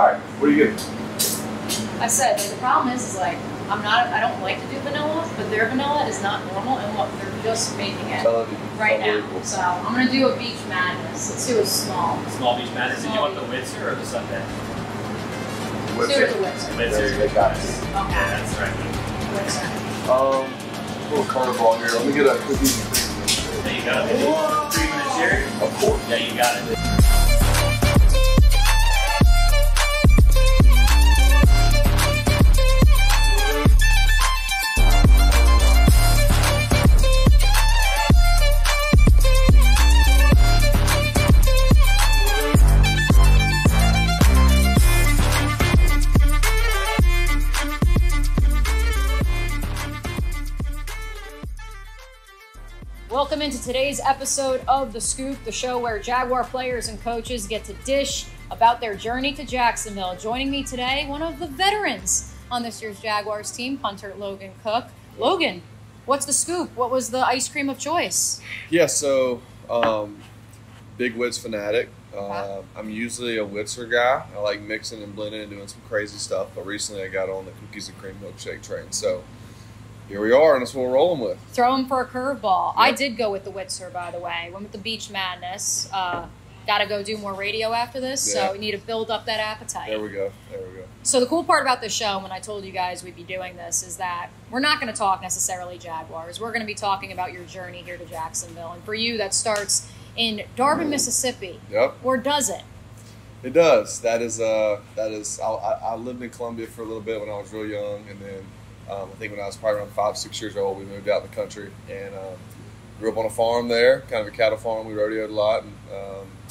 right. What are you getting? I said, like, the problem is like, I don't like to do vanilla, but their vanilla is not normal, and look, they're just making it right now. So I'm gonna do a Beach Madness. Let's do a small. Small Beach Madness. Did you want the Witzer or the Sunday? Let's do the Witzer. Witzer. They got it. Okay. Yeah, that's right. Witzer. Little curveball here. Let me get a cookies and cream. There you go. Cream and cherry? Of course. Yeah, you got it. Welcome into today's episode of The Scoop, the show where Jaguar players and coaches get to dish about their journey to Jacksonville. Joining me today, one of the veterans on this year's Jaguars team, Punter Logan Cooke. Logan, what's the scoop? What was the ice cream of choice? Yeah, so big Witz fanatic. I'm usually a Witzer guy. I like mixing and blending and doing some crazy stuff, but recently I got on the cookies and cream milkshake train. So here we are, and that's what we're rolling with. Throw him for a curveball. Yeah. I did go with the Witzer, by the way. Went with the Beach Madness. Got to go do more radio after this, so we need to build up that appetite. There we go. So the cool part about this show, when I told you guys we'd be doing this, is that we're not going to talk necessarily Jaguars. We're going to be talking about your journey here to Jacksonville. And for you, that starts in Darby, Mississippi. Yep. Or does it? It does. That is. I lived in Columbia for a little bit when I was real young, and then I think when I was probably around 5, 6 years old, we moved out in the country and grew up on a farm there, kind of a cattle farm. We rodeoed a lot in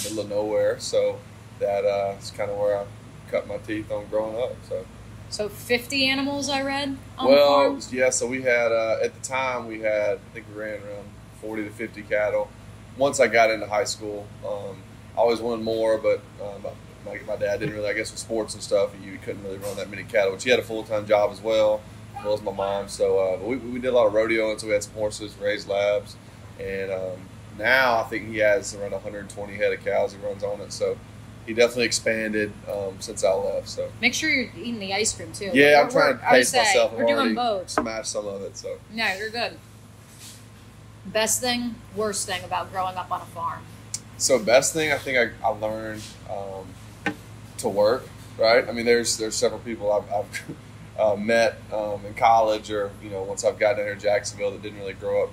middle of nowhere, so that's kind of where I cut my teeth on growing up. So 50 animals, I read, on the farm? Yeah, so we had, at the time, I think we ran around 40 to 50 cattle. Once I got into high school, I always wanted more, but my dad didn't really, I guess with sports and stuff, you couldn't really run that many cattle, but he had a full-time job as well as my mom. So we did a lot of rodeoing, so we had some horses, raised labs, and now I think he has around 120 head of cows he runs on it. So he definitely expanded since I left. So make sure you're eating the ice cream too. Yeah, I'm trying to pace myself. We're doing both. Smash some of it. So no, you're good. Best thing, worst thing about growing up on a farm? So best thing, I think I learned to work. Right. I mean, there's several people I've met in college, or once I've gotten here in Jacksonville, that didn't really grow up.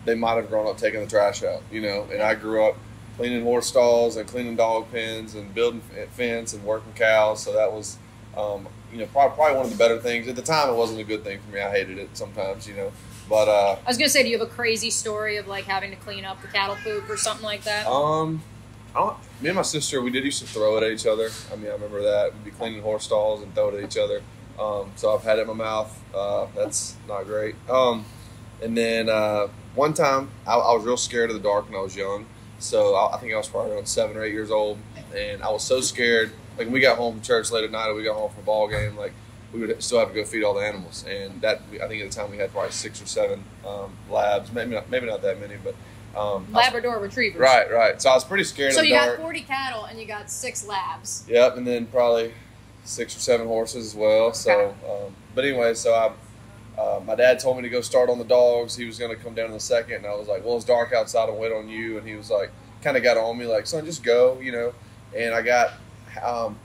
They might have grown up taking the trash out, and I grew up cleaning horse stalls and cleaning dog pens and building fence and working cows. So that was, probably one of the better things. At the time, it wasn't a good thing for me. I hated it sometimes, But I was gonna say, do you have a crazy story of like having to clean up the cattle poop or something like that? Me and my sister, we did used to throw it at each other. I mean, I remember that. We'd be cleaning horse stalls and throw it at each other. So I've had it in my mouth. That's not great. And then one time, I was real scared of the dark when I was young. So I think I was probably around 7 or 8 years old. And I was so scared. Like when we got home from church late at night, or we got home from a ball game, like we would still have to go feed all the animals. And I think at the time we had probably 6 or 7 labs. Maybe not that many, but Labrador retrievers. Right. So I was pretty scared of the dark. So you got 40 cattle and you got 6 labs. Yep, and then probably 6 or 7 horses as well. Okay. So, but anyway, so my dad told me to go start on the dogs. He was going to come down in a second, and I was like, well, it's dark outside. I'll wait on you. And he was like, kind of got on me like, son, just go, And I got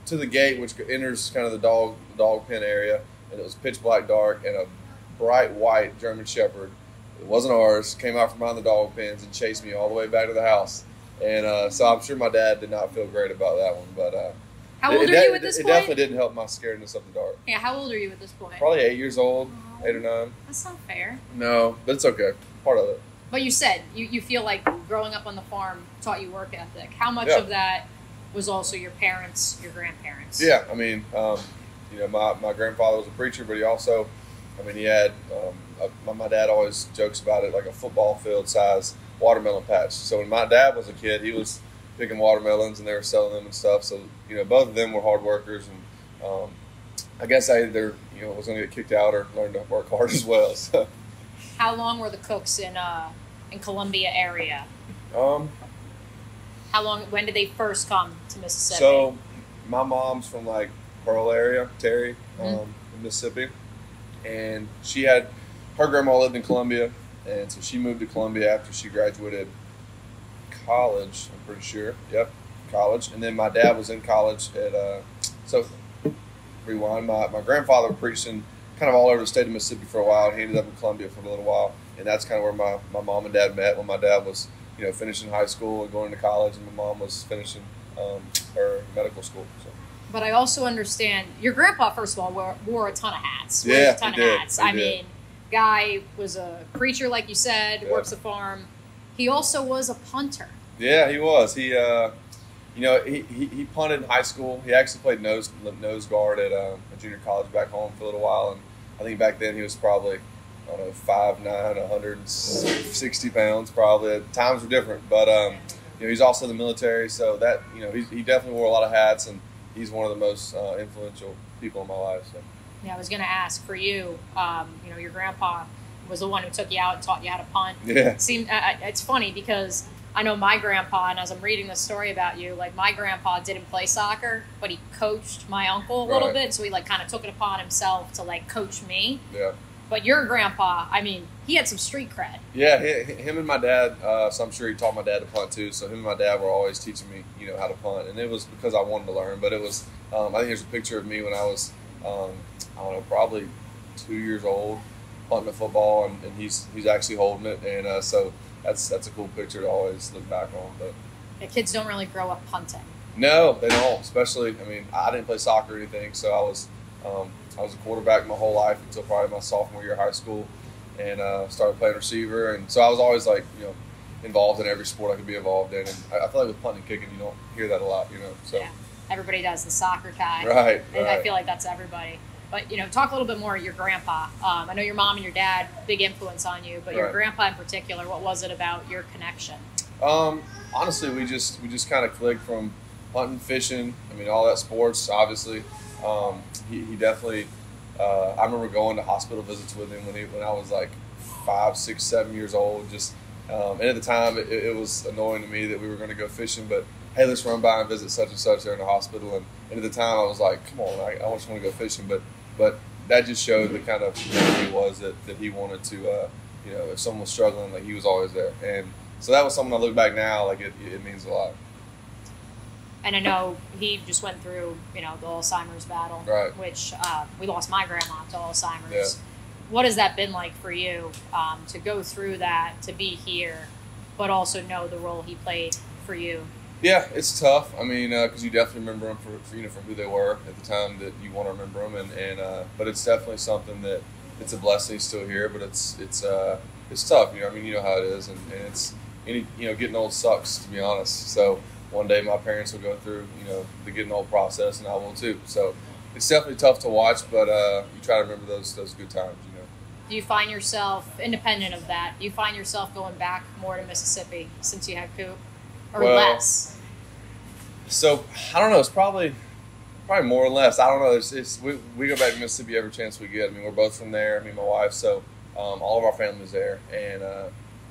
to the gate, which enters kind of the dog pen area, and it was pitch black dark, and a bright white German Shepherd, it wasn't ours, came out from behind the dog pens and chased me all the way back to the house. And so I'm sure my dad did not feel great about that one, but how old are you at this point? It definitely didn't help my scaredness of the dark. Yeah, how old are you at this point? Probably 8 years old, 8 or 9. That's not fair. No, but it's okay. Part of it. But you said you feel like growing up on the farm taught you work ethic. How much of that was also your parents, your grandparents? Yeah, I mean, my grandfather was a preacher, but he also, he had, my dad always jokes about it, like a football field size watermelon patch. So when my dad was a kid, he was picking watermelons and they were selling them and stuff. So, both of them were hard workers, and I guess I either, was going to get kicked out or learn to work hard as well. So. How long were the Cookes in Columbia area? When did they first come to Mississippi? So my mom's from like Pearl area, Terry, in Mississippi, and her grandma lived in Columbia, and so she moved to Columbia after she graduated college. I'm pretty sure. Yep, college. And then my dad was in college at rewind. My grandfather preached in kind of all over the state of Mississippi for a while. He ended up in Columbia for a little while, and that's kind of where my mom and dad met when my dad was finishing high school and going to college, and my mom was finishing her medical school. So. But I also understand your grandpa, first of all, wore a ton of hats. Yeah, a ton he of did. hats. He I did. mean, guy was a preacher, like you said, Yeah. works a farm. He also was a punter. Yeah, he was. He punted in high school. He actually played nose guard at a junior college back home for a little while, and I think back then he was probably, I don't know, 5'9", 160 pounds probably. Times were different, but he's also in the military, so that he definitely wore a lot of hats, and he's one of the most influential people in my life. So. Yeah, I was going to ask for you. Your grandpa was the one who took you out and taught you how to punt. Yeah. It's funny because I know my grandpa, and as I'm reading the story about you, like my grandpa didn't play soccer, but he coached my uncle a little bit, so he like kind of took it upon himself to like coach me. Yeah. But your grandpa, I mean, he had some street cred. Yeah, him and my dad. So I'm sure he taught my dad to punt too. So him and my dad were always teaching me, how to punt, and it was because I wanted to learn. But it was, I think there's a picture of me when I was, I don't know, probably 2 years old, punting a football, and he's actually holding it, and so that's a cool picture to always look back on. But The kids don't really grow up punting. no, they don't. Especially, I didn't play soccer or anything, so I was a quarterback my whole life until probably my sophomore year of high school, and started playing receiver, and so I was always involved in every sport I could be involved in, and I feel like with punting and kicking you don't hear that a lot, so. Yeah, everybody does the soccer guy. Right. And I feel like that's everybody. But, talk a little bit more of your grandpa. I know your mom and your dad, big influence on you, but your Right. grandpa in particular, what was it about your connection? Honestly, we just kind of clicked from hunting, fishing. All that sports, obviously. He definitely. I remember going to hospital visits with him when I was like 5, 6, 7 years old. And at the time, it was annoying to me that we were going to go fishing, but hey, let's run by and visit such and such there in the hospital. And at the time, I was like, come on, I just want to go fishing. But that just showed the kind of man he was, that he wanted to, if someone was struggling, like he was always there. And so that was something I look back now, like it means a lot. And I know he just went through, the Alzheimer's battle, Right. which we lost my grandma to Alzheimer's. Yeah. What has that been like for you to go through that, to be here, but also know the role he played for you? Yeah, it's tough. Because you definitely remember them for who they were at the time that you want to remember them, and but it's definitely something that it's a blessing he's still here, but it's tough. You know how it is, and it's getting old sucks, to be honest. So one day my parents will go through the getting old process, and I will too. So it's definitely tough to watch, but you try to remember those good times. Do you find yourself, independent of that, do you find yourself going back more to Mississippi since you had Cooke? Or less? So, I don't know. It's probably more or less. I don't know. We go back to Mississippi every chance we get. We're both from there, me and my wife. So, all of our family's there. And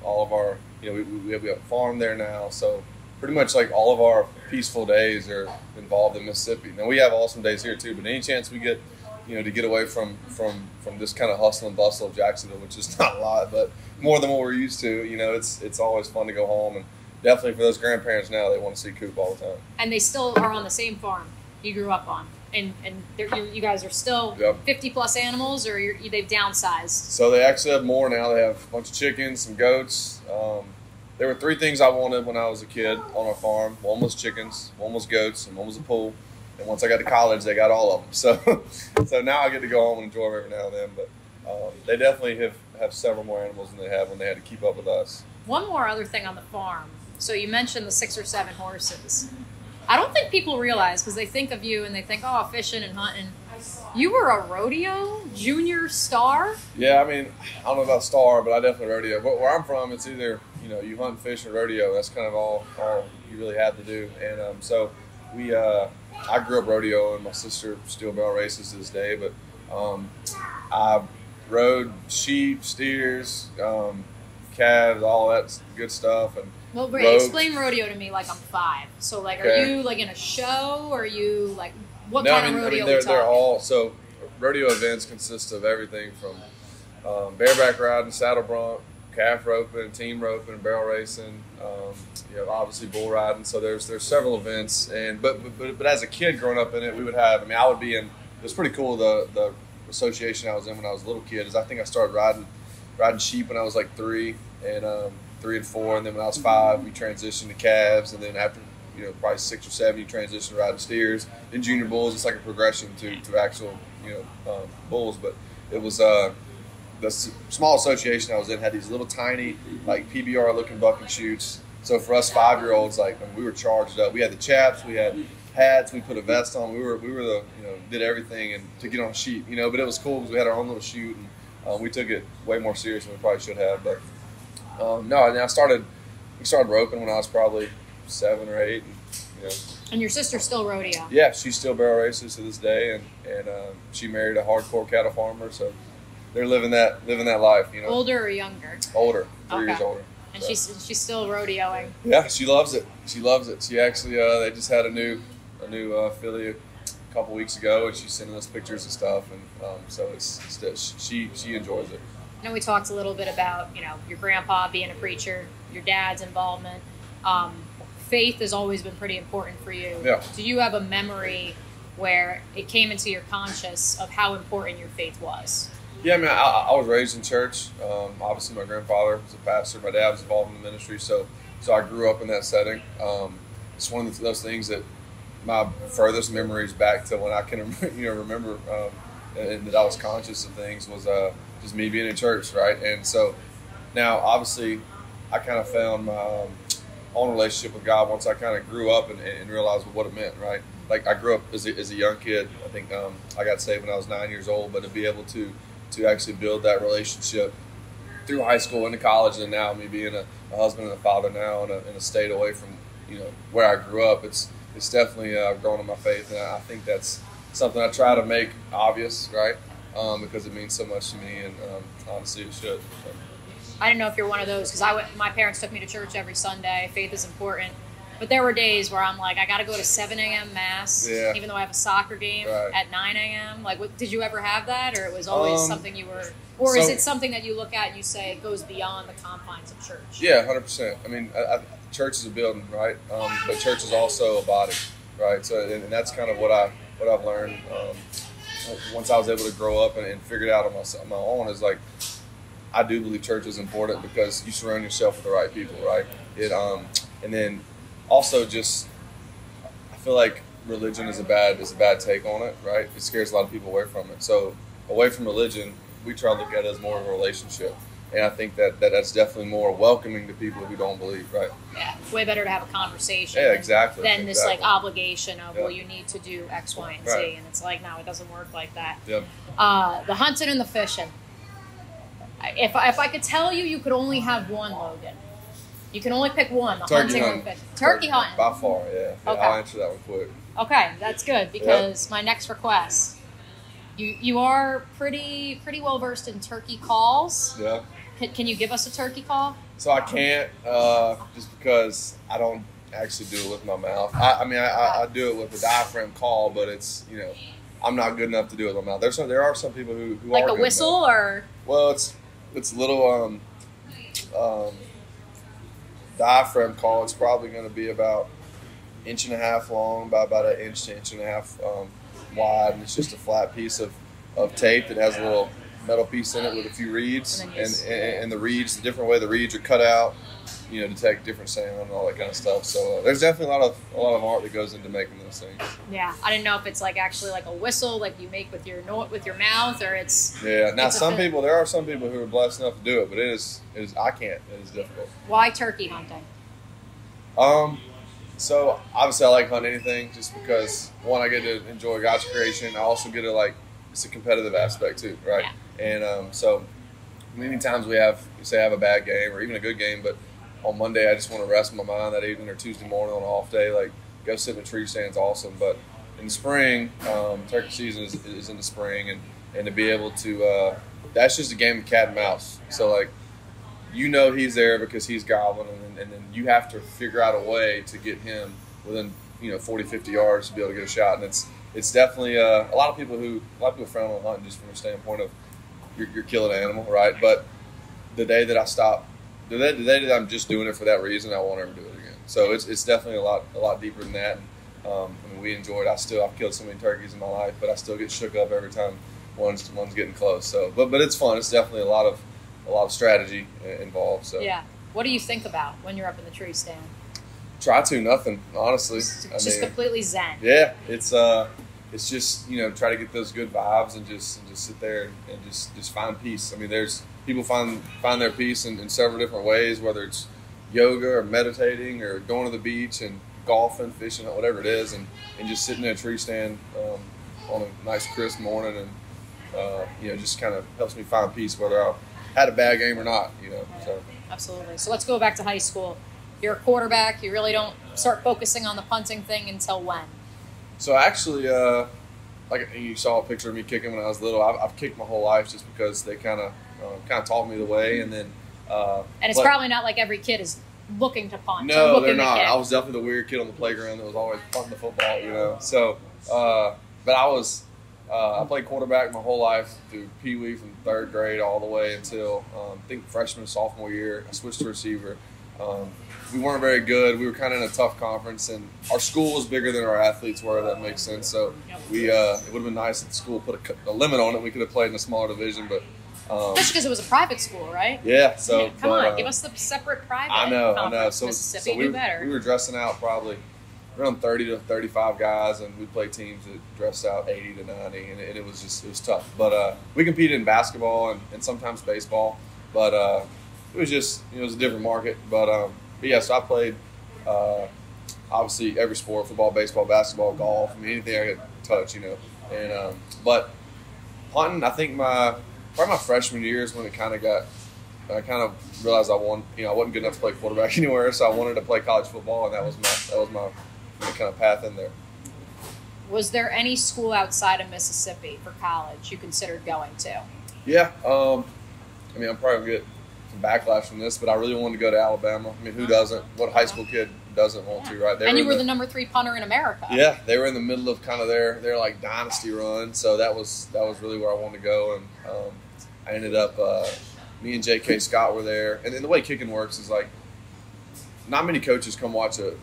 all of our, we have a farm there now. So, pretty much like all of our peaceful days are involved in Mississippi. Now, we have awesome days here too. But any chance we get, to get away from this kind of hustle and bustle of Jacksonville, which is not a lot, but more than what we're used to, it's always fun to go home. And definitely for those grandparents now, they want to see Coope all the time. And they still are on the same farm you grew up on. And you guys are still 50-plus animals, or they've downsized? So they actually have more now. They have a bunch of chickens, some goats. There were 3 things I wanted when I was a kid on our farm. One was chickens, one was goats, and one was a pool. And once I got to college, they got all of them. So now I get to go home and enjoy them every now and then. But they definitely have several more animals than they had when they had to keep up with us. One more other thing on the farm. So you mentioned the 6 or 7 horses. I don't think people realize, because they think of you and they think, oh, fishing and hunting. You were a rodeo junior star? Yeah, I don't know about star, but I definitely rodeo. But where I'm from, it's either, you hunt, fish, or rodeo. That's kind of all you really had to do. And so I grew up rodeo, and my sister still barrel races to this day. But I rode sheep, steers, calves, all that good stuff. And Well, Rogue. explain rodeo to me like I'm 5. So, like, are you like in a show? Or are you like what kind of rodeo? They're all so. Rodeo events consist of everything from bareback riding, saddle bronc, calf roping, team roping, barrel racing. Obviously bull riding. So there's several events, and but as a kid growing up in it, we would have. I would be in. It was pretty cool. The association I was in when I was a little kid is I think I started riding sheep when I was like 3 and 4, and then when I was 5, we transitioned to calves, and then after probably 6 or 7, you transition to riding steers. Then junior bulls. It's like a progression to actual bulls, but it was the small association I was in had these little tiny like PBR looking bucking chutes. So for us 5-year-olds, like we were charged up. We had the chaps, we had hats, we put a vest on. We were the did everything and to get on a sheep, but it was cool because we had our own little chute, and we took it way more serious than we probably should have. But no, and we started roping when I was probably 7 or 8, And your sister still rodeo? Yeah, she still barrel races to this day, and she married a hardcore cattle farmer, so they're living that life. Older or younger? Older, 3 years older. And so. she's still rodeoing. Yeah, she loves it. She loves it. She actually they just had a new filly a couple weeks ago, and she's sending us pictures and stuff, and so she enjoys it. And we talked a little bit about your grandpa being a preacher, your dad's involvement. Faith has always been pretty important for you. Yeah. Do you have a memory where it came into your conscious of how important your faith was? Yeah, I was raised in church. Obviously, my grandfather was a pastor. My dad was involved in the ministry, so I grew up in that setting. It's one of those things that my furthest memories back to when I can remember and that I was conscious of things was just me being in church, right? And so now, obviously, I kind of found my own relationship with God once I kind of grew up and realized what it meant, right? Like I grew up as a young kid. I think I got saved when I was 9 years old, but to be able to actually build that relationship through high school into college, and now me being a husband and a father now in a state away from where I grew up, it's definitely grown in my faith, and I think that's something I try to make obvious, right? Because it means so much to me, and honestly, it should. So. I didn't know if you're one of those because my parents took me to church every Sunday. Faith is important. But there were days where I'm like, I got to go to 7 a.m. Mass, even though I have a soccer game at 9 a.m. Like, did you ever have that? Or it was always something you were, or is it something that you look at and you say it goes beyond the confines of church? Yeah, 100%. I mean, church is a building, right? But church is also a body, right? So, and that's kind of what I've learned once I was able to grow up and figure it out on my own is like, I do believe church is important because you surround yourself with the right people, right? And then also just I feel like religion is a bad take on it, right? It scares a lot of people away from it. So away from religion, we try to look at it as more of a relationship. And I think that's definitely more welcoming to people who don't believe, right? Yeah, way better to have a conversation. Yeah, exactly. Than this like obligation of well, you need to do X, Y, and Z, and it's like no, it doesn't work like that. Yep. The hunting and the fishing. If I could tell you, you could only have one, Logan. You can only pick one. The hunting or the fishing. Turkey hunting. By far, yeah. Okay. I'll answer that one quick. Okay, that's good because my next request. You are pretty well versed in turkey calls. Yeah. Can you give us a turkey call? So I can't, just because I don't actually do it with my mouth. I do it with a diaphragm call, but it's I'm not good enough to do it with my mouth. There are some people who like are a whistle or. Well, it's little diaphragm call. It's probably going to be about 1.5 inches long by about 1 inch to 1.5 inches wide, and it's just a flat piece of tape that has a little metal piece in it with a few reeds, and the reeds, the different way the reeds are cut out, detect different sound and all that kind of stuff. So there's definitely a lot of art that goes into making those things. Yeah, I didn't know if it's like actually like a whistle like you make with your mouth, or it's. Yeah, now there are some people who are blessed enough to do it, but I can't. It is difficult. Why turkey hunting? So obviously I like hunting anything just because one, I get to enjoy God's creation. I also get to it's a competitive aspect too, right? Yeah. And so many times we have a bad game or even a good game, but on Monday I just want to rest my mind that evening, or Tuesday morning on an off day, go sit in a tree stand's awesome. But in the spring, turkey season is in the spring, and to be able to that's just a game of cat and mouse. So you know he's there because he's gobbling, and then you have to figure out a way to get him within 40, 50 yards to be able to get a shot. And it's definitely a lot of people frown on hunting just from a standpoint of you're killing an animal, right? But the day that I stop, the day that I'm just doing it for that reason, I won't ever do it again. So it's definitely a lot deeper than that. And, we enjoy it. I've killed so many turkeys in my life, but I still get shook up every time one's getting close. So, but it's fun. It's definitely a lot of strategy involved. So yeah. What do you think about when you're up in the tree stand? Try to nothing, honestly. Just completely zen. Yeah, it's just try to get those good vibes and just sit there and just find peace. I mean, there's people find their peace in several different ways, whether it's yoga or meditating or going to the beach and golfing, fishing, whatever it is, and just sitting in a tree stand on a nice crisp morning, and just kind of helps me find peace whether I had a bad game or not. So. Absolutely. So let's go back to high school. You're a quarterback. You really don't start focusing on the punting thing until when? So actually, like you saw a picture of me kicking when I was little. I've kicked my whole life just because they kind of taught me the way, and then. And it's probably not like every kid is looking to punt. No, they're not. I was definitely the weird kid on the playground that was always punting the football, So, but I played quarterback my whole life through Pee Wee from 3rd grade all the way until I think freshman, sophomore year. I switched to receiver. We weren't very good. We were kind of in a tough conference, and our school was bigger than our athletes were. If that makes sense. So it would have been nice if the school put a limit on it. We could have played in a smaller division, but. Especially because it was a private school, right? Yeah. So come on, give us the separate private. I know. So Mississippi, we, do better. We were dressing out probably around 30 to 35 guys, and we played teams that dressed out 80 to 90, and it was tough. But we competed in basketball and sometimes baseball, but it was it was a different market. But yeah, so I played obviously every sport: football, baseball, basketball, golf. I mean, anything I could touch, And but punting, I think probably my freshman year is when I kind of realized I wasn't good enough to play quarterback anywhere, so I wanted to play college football, and that was my kind of path in there. Was there any school outside of Mississippi for college you considered going to? Yeah, I'm probably gonna get some backlash from this, but I really wanted to go to Alabama. I mean, who doesn't? What high school kid doesn't want to, right? And you were the number 3 punter in America. Yeah, they were in the middle of kind of their like dynasty run, so that was really where I wanted to go, and I ended up. Me and J.K. Scott were there, and then the way kicking works is like not many coaches come watch a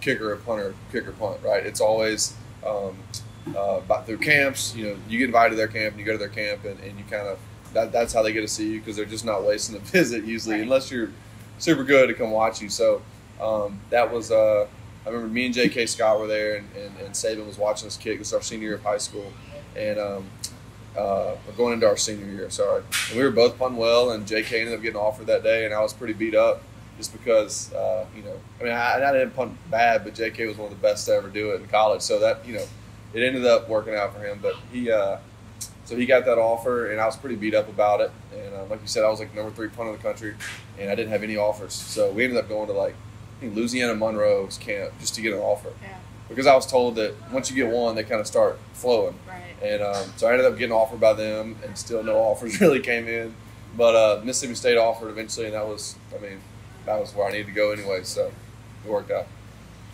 kicker, a punter, kicker, punt, right? It's always through camps. You get invited to their camp, and you go to their camp, and you kind of that's how they get to see you because they're just not wasting a visit usually, unless you're super good to come watch you. So that was I remember me and J.K. Scott were there, and Saban was watching us kick. This is our senior year of high school, and we're going into our senior year, sorry. And we were both punting well, and J.K. ended up getting offered that day, and I was pretty beat up just because, I didn't punt bad, but J.K. was one of the best to ever do it in college. So that, it ended up working out for him. But he got that offer, and I was pretty beat up about it. And like you said, I was like number 3 punter in the country, and I didn't have any offers. So we ended up going to Louisiana Monroe's camp just to get an offer. Yeah. Because I was told that once you get one, they kind of start flowing. Right. And so I ended up getting offered by them, and still no offers really came in. But Mississippi State offered eventually, and that was where I needed to go anyway. So it worked out.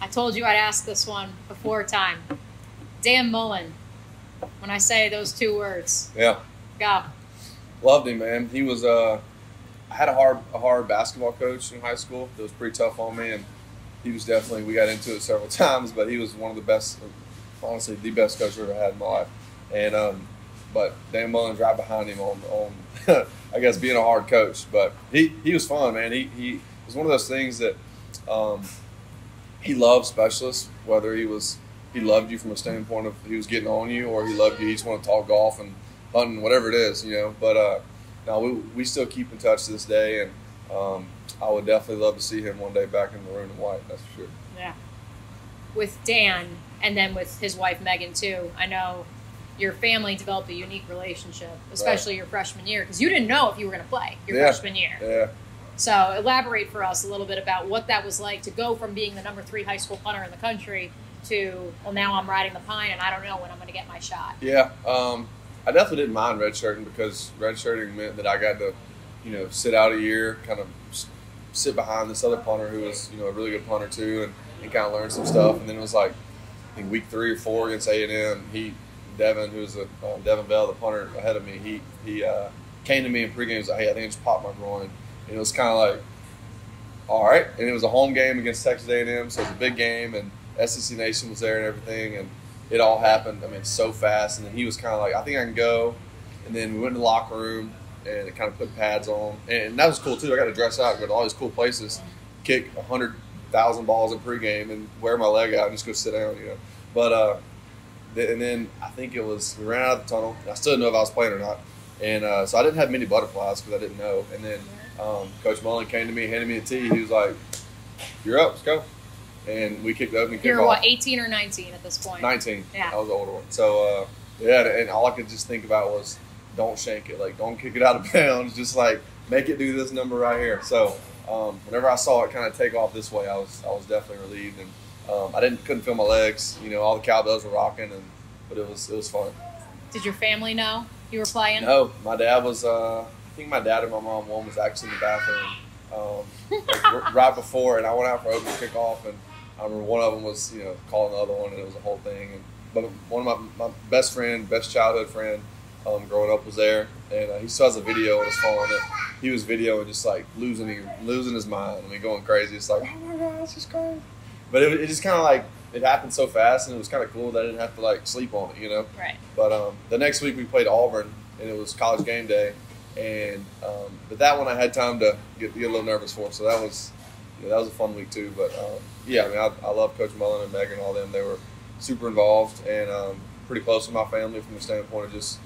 I told you I'd ask this one before time. Dan Mullen. When I say those 2 words. Yeah. Go. Loved him, man. He was. I had a hard basketball coach in high school that was pretty tough on me, and he was definitely. We got into it several times, but he was one of the best. Honestly, the best coach I've ever had in my life. And but Dan Mullen's right behind him on I guess being a hard coach. But he was fun, man. He was one of those things that he loved specialists, whether he loved you from a standpoint of he was getting on you, or he loved you, he just wanted to talk golf and hunting, whatever it is, But no, we still keep in touch to this day, and I would definitely love to see him one day back in maroon and white, that's for sure. Yeah. With Dan, and then with his wife Megan too, I know your family developed a unique relationship, especially your freshman year, because you didn't know if you were going to play your freshman year. Yeah. So elaborate for us a little bit about what that was like to go from being the number 3 high school punter in the country to, well, now I'm riding the pine and I don't know when I'm going to get my shot. Yeah. I definitely didn't mind redshirting because redshirting meant that I got to sit out a year, kind of sit behind this other punter who was, a really good punter too, and kind of learn some stuff. And then it was like, I think week 3 or 4 against A&M, Devin, who's Devin Bell, the punter ahead of me, he came to me in pregame and was like, hey, I think I just popped my groin. And it was kind of like, all right. And it was a home game against Texas A&M, so it was a big game, and SEC Nation was there and everything, and it all happened, so fast. And then he was kind of like, I think I can go. And then we went in the locker room, and it kind of put pads on. And that was cool, too. I got to dress out, go to all these cool places, kick 100,000 balls in pregame, and wear my leg out and just go sit down, But and then I think we ran out of the tunnel. I still didn't know if I was playing or not. And so I didn't have many butterflies because I didn't know. And then Coach Mullen came to me, handed me a tee. He was like, you're up, let's go. And we kicked the opening kickoff. You're what, 18 or 19 at this point? 19. Yeah. I was the older one. So, and all I could just think about was don't shank it. Like, don't kick it out of bounds. Just, make it do this number right here. So, whenever I saw it kind of take off this way, I was definitely relieved. And I couldn't feel my legs. All the cowbells were rocking, but it was fun. Did your family know you were playing? No, my dad was. I think my dad and my mom, one was actually in the bathroom right before, and I went out for opening kickoff, and I remember one of them was calling the other one, and it was a whole thing. But one of my best childhood friend, growing up was there, and he still has a video on his phone that he was videoing, just losing his mind. Going crazy. It's like, oh my God, this is crazy. But it just kind of it happened so fast, and it was kind of cool that I didn't have to sleep on it, Right. But the next week we played Auburn, and it was college game day, and but that one I had time to get a little nervous for. So that was a fun week too. But I love Coach Mullen and Megan and all them. They were super involved and pretty close to my family from the standpoint of just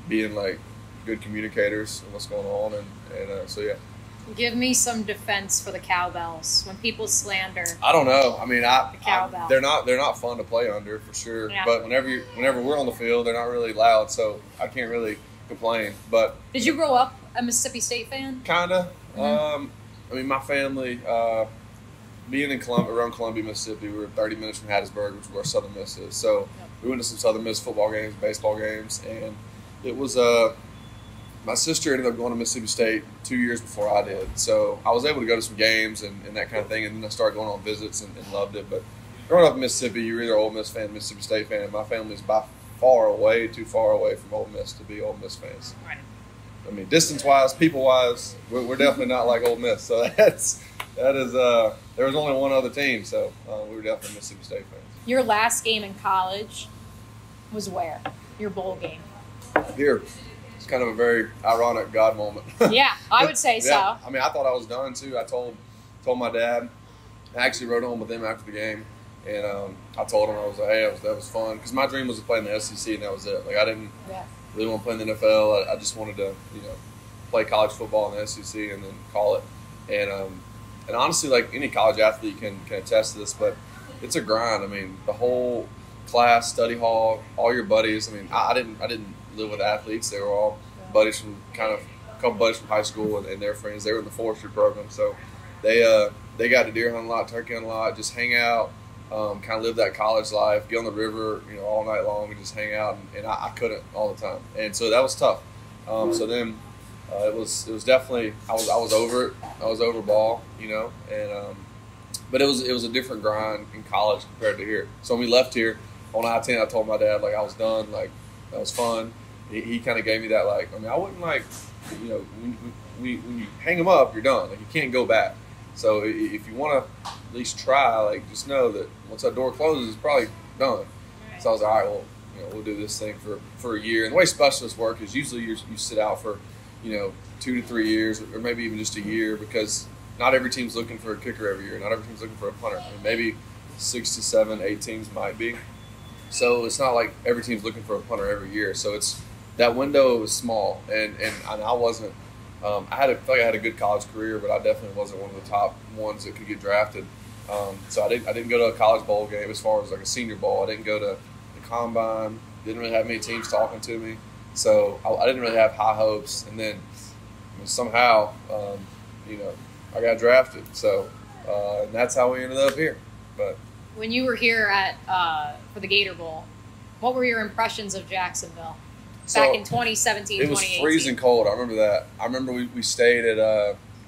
being good communicators and what's going on, and so yeah. Give me some defense for the cowbells when people slander. I don't know. The cowbell. They're not fun to play under for sure. Yeah. But whenever we're on the field, they're not really loud, so I can't really complain. But did you grow up a Mississippi State fan? Kinda. Mm-hmm. My family, being in around Columbia, Mississippi, we were 30 minutes from Hattiesburg, which is where Southern Miss is. So we went to some Southern Miss football games, baseball games, and it was my sister ended up going to Mississippi State 2 years before I did. So I was able to go to some games and that kind of thing, and then I started going on visits and loved it. But growing up in Mississippi, you're either Ole Miss fan, Mississippi State fan, and my family is by far too far away from Ole Miss to be Ole Miss fans. Right. Distance-wise, people-wise, we're definitely not like Ole Miss. So that is there was only one other team, so we were definitely Mississippi State fans. Your last game in college was where? Your bowl game? Here. It's kind of a very ironic God moment. Yeah, I would say so. Yeah. I thought I was done too. I told my dad. I actually rode home with him after the game, and I told him, I was like, hey, that was fun, because my dream was to play in the SEC, and that was it. I didn't really want to play in the NFL. I just wanted to play college football in the SEC and then call it. And honestly, any college athlete can attest to this, but it's a grind. The whole class, study hall, all your buddies. I didn't live with athletes. They were all buddies from a couple buddies from high school and their friends. They were in the forestry program, so they got to deer hunt a lot, turkey hunt a lot, just hang out, kind of live that college life, get on the river, all night long and just hang out. And I couldn't all the time, and so that was tough. So then it was definitely I was over it. I was over ball, and but it was a different grind in college compared to here. So when we left here on I-10, I told my dad I was done, that was fun. He kind of gave me that I wouldn't when you hang them up, you're done. You can't go back. So if you want to at least try, just know that once that door closes, it's probably done. Right. So I was like, all right, well, we'll do this thing for a year. And the way specialists work is usually you sit out for 2 to 3 years, or maybe even just a year, because not every team's looking for a kicker every year. Not every team's looking for a punter. maybe 6 to 7, 8 teams might be. So it's not like every team's looking for a punter every year. So it's that window was small, and I wasn't. I feel like I had a good college career, but I definitely wasn't one of the top ones that could get drafted. So I didn't go to a college bowl game as far as a senior bowl. I didn't go to the combine. Didn't really have many teams talking to me. So I didn't really have high hopes. And then somehow, I got drafted. So and that's how we ended up here. But when you were here for the Gator Bowl, what were your impressions of Jacksonville? back in 2017, It was 2018. freezing cold. I remember that. I remember we stayed at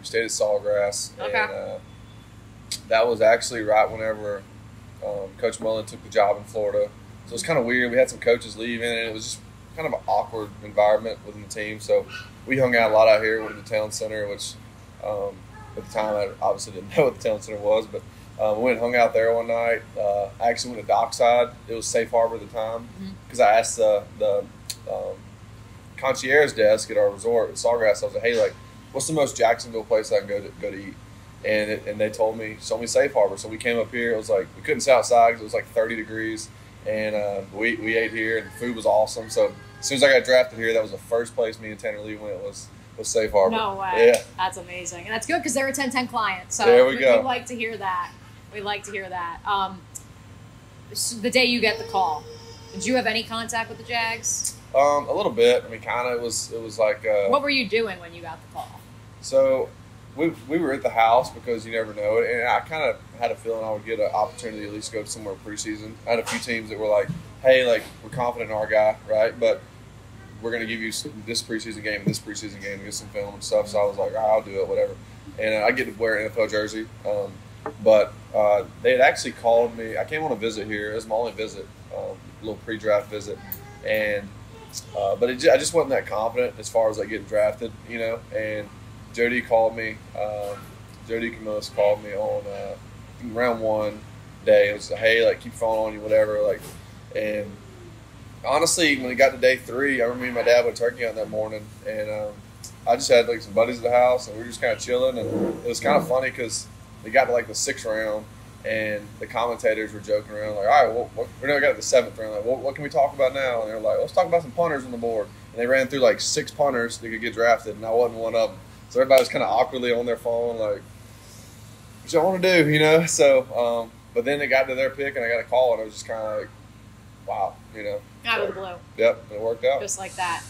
Sawgrass, Okay. and that was actually right whenever Coach Mullen took the job in Florida. So it was kind of weird. We had some coaches leaving, and it was just kind of an awkward environment within the team. So we hung out a lot out here. Went to the town center, which at the time I obviously didn't know what the town center was, but we went and hung out there one night. I actually went to Dockside. It was Safe Harbor at the time because I asked the concierge desk at our resort at Sawgrass. I was like, "Hey, like, what's the most Jacksonville place I can go to eat?" And they told me Safe Harbor. So we came up here. It was like we couldn't sit outside because it was like 30 degrees, and we ate here, and the food was awesome. So as soon as I got drafted here, that was the first place me and Tanner Lee went was Safe Harbor. No way. Yeah, That's amazing, and that's good because they're a 10-10 client. So there we go. We like to hear that. We like to hear that. So the day you get the call, did you have any contact with the Jags? A little bit. I mean, kind of. It was like. What were you doing when you got the call? So we were at the house because you never know it, and I kind of had a feeling I would get an opportunity to at least go somewhere preseason. I had a few teams that were like, "Hey, like we're confident in our guy, right? But we're going to give you this preseason game and this preseason game and get some film and stuff." So I was like, "All right, I'll do it, whatever." And I get to wear an NFL jersey, but they had actually called me. I came on a visit here. It was my only visit, a little pre-draft visit, and but I just wasn't that confident as far as like getting drafted, you know. And Jody called me. Jody Camillus called me on round one day. It was like, "Hey, like keep phone on you, whatever." Like, and honestly, when it got to day 3, I remember me and my dad went turkey hunting that morning, and I just had like some buddies at the house, and we were just kind of chilling. And it was kind of funny because they got to like the 6th round, and the commentators were joking around like, "All right, well, we never got to the 7th round. Like, what can we talk about now?" And they were like, "Let's talk about some punters on the board." And they ran through like 6 punters that could get drafted, and I wasn't one of them. So everybody was kind of awkwardly on their phone, like, "What y'all want to do?" You know. So, but then they got to their pick, and I got a call, and I was just kind of like, "Wow," you know. Out of the blue. Yep, it worked out. Just like that.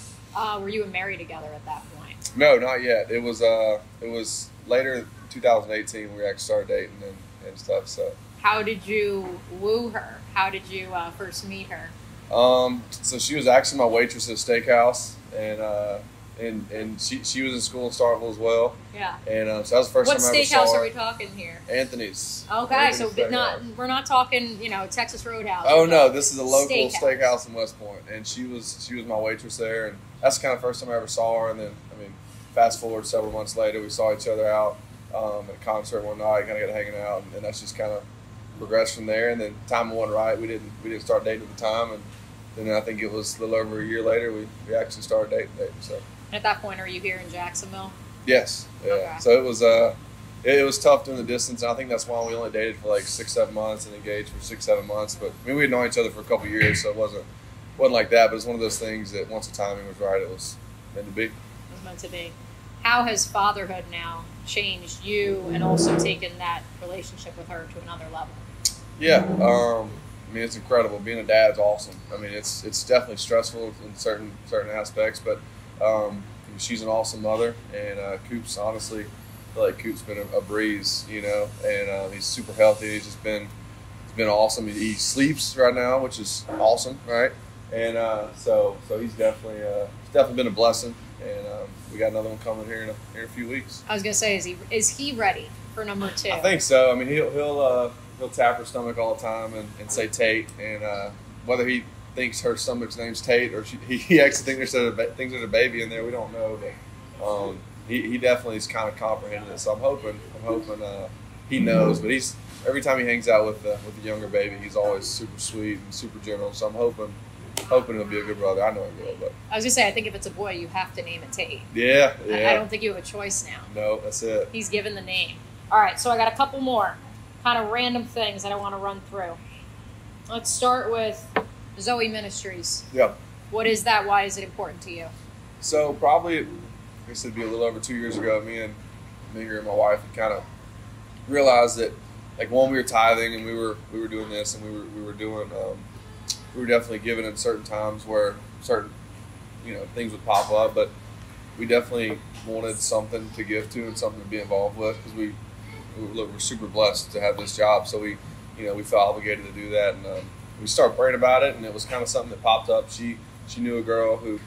Were you and Mary together at that point? No, not yet. It was later, 2018, we actually started dating and stuff. So. How did you woo her? How did you first meet her? So she was actually my waitress at a steakhouse, and she was in school in Starkville as well. Yeah. And so that was the first What time I ever saw steakhouse her. are we talking here? Anthony's. Okay, Anthony's so Steakhouse. we're not talking, Texas Roadhouse. Oh no, this is a local Steakhouse. steakhouse in West Point, and she was my waitress there, and that's the kind of first time I ever saw her. And then, I mean, fast forward several months later, we saw each other out at a concert one night, kind of got hanging out, and that's just kind of progressed from there. And then time wasn't right. We didn't start dating at the time, and then I think it was a little over a year later we actually started dating. So. And at that point, are you here in Jacksonville? Yes. Yeah. Okay. So it was tough doing the distance, and I think that's why we only dated for like 6-7 months and engaged for 6-7 months. But I mean, we had known each other for a couple of years, so it wasn't like that. But it's one of those things that once the timing was right, it was meant to be. It was meant to be. How has fatherhood now changed you and also taken that relationship with her to another level? Yeah. I mean, it's incredible. Being a dad's awesome. I mean, it's definitely stressful in certain aspects, but she's an awesome mother, and Coop's honestly, I feel like Coop's been a breeze, you know, and he's super healthy. He's been awesome. He sleeps right now, which is awesome, right? And so he's definitely been a blessing, and we got another one coming here in a few weeks. I was gonna say, is he ready for number 2? I think so. I mean, he'll tap her stomach all the time and say Tate, and whether he thinks her stomach's name's Tate or he actually thinks there's a baby in there, we don't know, but he definitely is kind of comprehending it. So I'm hoping he knows. But he's every time he hangs out with the younger baby, he's always super sweet and super gentle. So I'm hoping he'll be a good brother. I know he will. But I was gonna say, I think if it's a boy, you have to name it Tate. yeah. I don't think you have a choice now. No, that's it. He's given the name. All right, so I got a couple more kind of random things that I want to run through. Let's start with Zoe Ministries. Yeah. What is that? Why is it important to you? So probably, I guess it'd be a little over 2 years ago, me and my wife had kind of realized that, like, one, we were tithing and we were doing this, and we were definitely giving at certain times where certain things would pop up, but we definitely wanted something to give to and something to be involved with, because we're super blessed to have this job, so we felt obligated to do that, and we started praying about it, and it was kind of something that popped up. She knew a girl who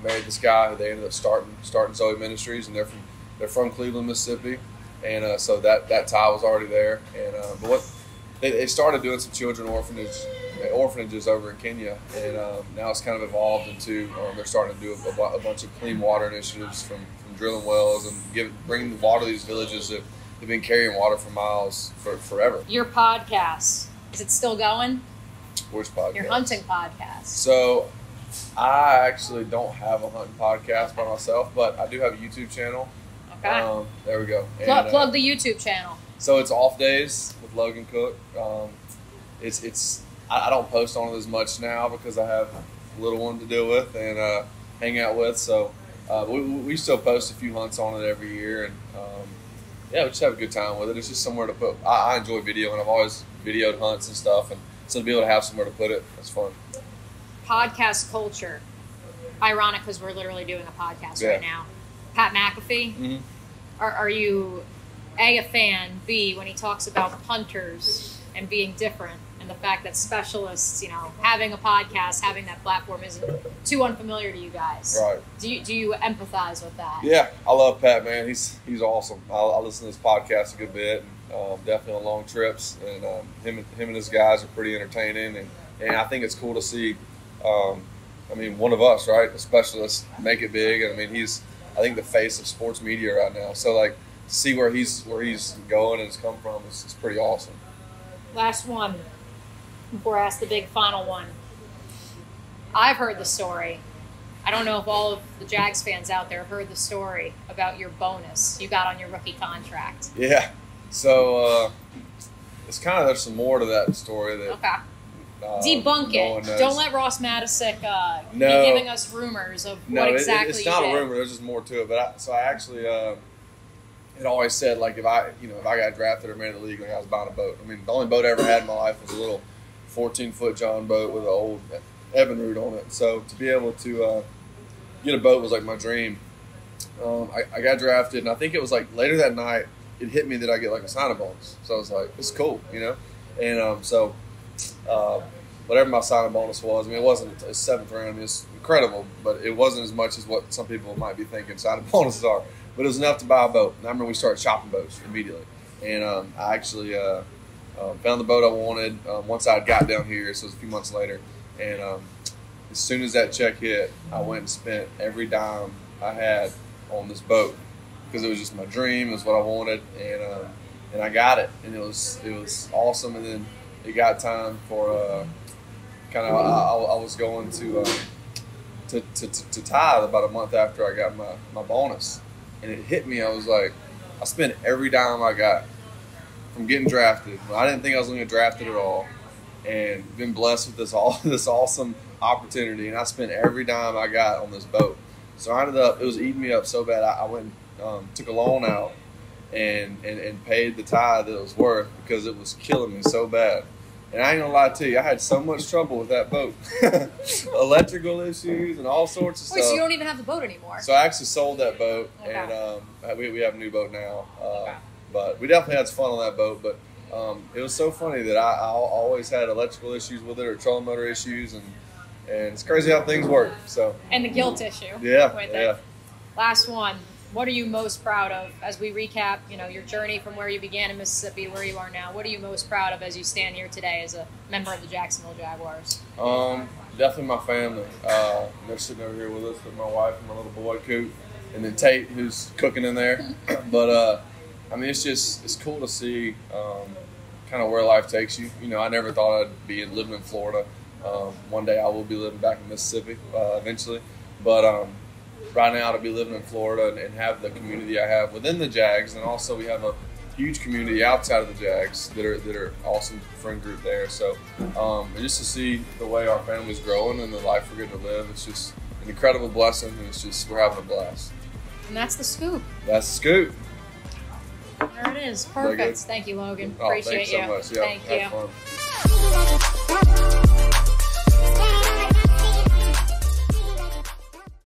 married this guy who they ended up starting Zoe Ministries, and they're from Cleveland, Mississippi, and so that tie was already there. And but what they started doing some children orphanages over in Kenya, and now it's kind of evolved into they're starting to do a bunch of clean water initiatives from drilling wells and bringing the water to these villages that have been carrying water for miles forever. Your podcast, is it still going? Which podcast? Your hunting podcast. So I actually don't have a hunting podcast by myself, but I do have a YouTube channel. Okay. There we go. Plug the YouTube channel. So it's Off Days with Logan Cooke. I don't post on it as much now because I have a little one to deal with and hang out with. So we still post a few hunts on it every year, and we just have a good time with it. It's just somewhere to put. I enjoy video, and I've always videoed hunts and stuff, and so to be able to have somewhere to put it, it's fun. Podcast culture. Ironic because we're literally doing a podcast right now. Pat McAfee. Mm-hmm. Are you a fan? B, when he talks about punters and being different, and the fact that specialists, having a podcast, having that platform isn't too unfamiliar to you guys. Right. Do you empathize with that? Yeah, I love Pat, man. He's awesome. I listen to his podcast a good bit, and definitely on long trips. And him and his guys are pretty entertaining, and I think it's cool to see. One of us, right, a specialist, make it big. And he's, I think, the face of sports media right now. So to see where he's going and has come from is pretty awesome. Last one before I ask the big final one. I've heard the story. I don't know if all of the Jags fans out there have heard the story about your bonus you got on your rookie contract. Yeah. So it's kind of, there's some more to that story that. Okay. Debunk it. Don't let Ross Matisick be giving us rumors of what exactly it's not you did. a rumor. There's just more to it. But I actually had always said, if I got drafted or made the league, I was buying a boat. The only boat I ever had in my life was a little 14-foot John boat with an old Evinrude on it. So to be able to get a boat was my dream. I got drafted, and I think it was later that night it hit me that I get a signing bonus. So I was like, "This is cool," And so whatever my signing bonus was, it wasn't a seventh round. It's incredible, but it wasn't as much as what some people might be thinking signing bonuses are. But it was enough to buy a boat. And I remember we started shopping boats immediately, and I actually found the boat I wanted once I got down here. So it was a few months later, and as soon as that check hit, I went and spent every dime I had on this boat because it was just my dream. It was what I wanted, and I got it, and it was awesome. And then it got time for I was going to tithe about a month after I got my bonus, and it hit me. I was like, I spent every dime I got from getting drafted. I didn't think I was going to get drafted at all, and been blessed with this awesome opportunity, and I spent every dime I got on this boat. So I ended up, it was eating me up so bad, I went and took a loan out and paid the tithe that it was worth because it was killing me so bad. And I ain't gonna lie to you, I had so much trouble with that boat. Electrical issues and all sorts of stuff. Wait, so you don't even have the boat anymore? So I actually sold that boat, okay. And we have a new boat now. Okay. But we definitely had some fun on that boat. But it was so funny that I always had electrical issues with it or trolling motor issues, and it's crazy how things work. So. And the guilt issue. Yeah, Right yeah. there. Last one. What are you most proud of as we recap, your journey from where you began in Mississippi to where you are now? What are you most proud of as you stand here today as a member of the Jacksonville Jaguars? Definitely my family. They're sitting over here with us with my wife and my little boy, Cooke, and then Tate, who's cooking in there. But, it's cool to see kind of where life takes you. I never thought I'd be living in Florida. One day I will be living back in Mississippi eventually. But right now to be living in Florida and have the community I have within the Jags, and also we have a huge community outside of the Jags that are awesome friend group there. So just to see the way our family's growing and the life we're getting to live, it's just an incredible blessing, and we're having a blast. And that's the scoop. That's the scoop. There it is. Perfect. Thank you, Logan. Oh, Appreciate thanks so you. much. Yeah, Thank you. have fun.